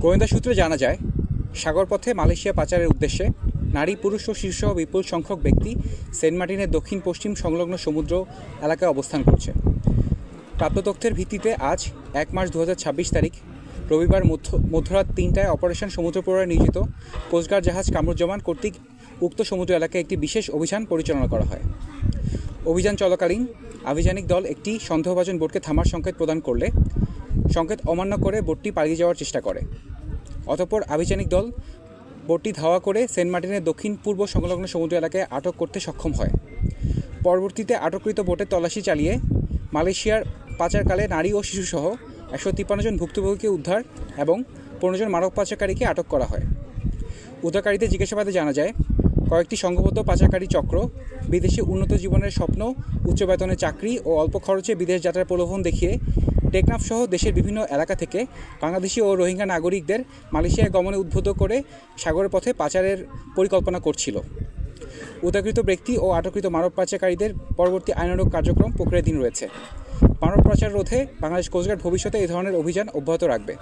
গোয়েন্দা সূত্রে জানা যায়, সাগরপথে মালয়েশিয়া পাচারের উদ্দেশ্যে নারী, পুরুষ ও শিশুসহ বিপুল সংখ্যক ব্যক্তি সেন্ট মার্টিনের দক্ষিণ পশ্চিম সংলগ্ন সমুদ্র এলাকায় অবস্থান করছে। প্রাপ্ত তথ্যের ভিত্তিতে আজ 1 মার্চ 2026 তারিখ রবিবার মধ্যরাত 3টায় অপারেশন সমুদ্র প্রহরায় নিয়োজিত কোস্টগার্ড জাহাজ কামরুজ্জামান কর্তৃক উক্ত সমুদ্র এলাকায় একটি বিশেষ অভিযান পরিচালনা করা হয়। অভিযান চলাকালীন আভিযানিক দল একটি সন্দেহভাজন বোটকে থামার সংকেত প্রদান করলে সংকেত অমান্য করে বোটটি পালিয়ে যাওয়ার চেষ্টা করে। অতঃপর আভিযানিক দল বোটটি ধাওয়া করে সেন্ট মার্টিনের দক্ষিণ পূর্ব সংলগ্ন সমুদ্র এলাকায় আটক করতে সক্ষম হয়। পরবর্তীতে আটককৃত বোটের তল্লাশি চালিয়ে মালয়েশিয়ার পাচারকালে নারী ও শিশুসহ 153 জন ভুক্তভোগীকে উদ্ধার এবং 15 জন মানব পাচারকারীকে আটক করা হয়। উদ্ধারকারীদের জিজ্ঞাসাবাদে জানা যায়, কয়েকটি সংঘবদ্ধ পাচারকারী চক্র বিদেশে উন্নত জীবনের স্বপ্ন, উচ্চ বেতনের চাকরি ও অল্প খরচে বিদেশ যাত্রার প্রলোভন দেখিয়ে টেকনাফ সহ দেশের বিভিন্ন এলাকা থেকে বাংলাদেশি ও রোহিঙ্গা নাগরিকদের মালয়েশিয়ায় গমনে উদ্বুদ্ধ করে সাগরের পথে পাচারের পরিকল্পনা করছিল। উদ্ধারকৃত ব্যক্তি ও আটককৃত মানব পাচারকারীদের পরবর্তী আইনানুগ কার্যক্রম প্রক্রিয়াধীন রয়েছে। মানব পাচার রোধে বাংলাদেশ কোস্টগার্ড ভবিষ্যতে এই ধরনের অভিযান অব্যাহত রাখবে।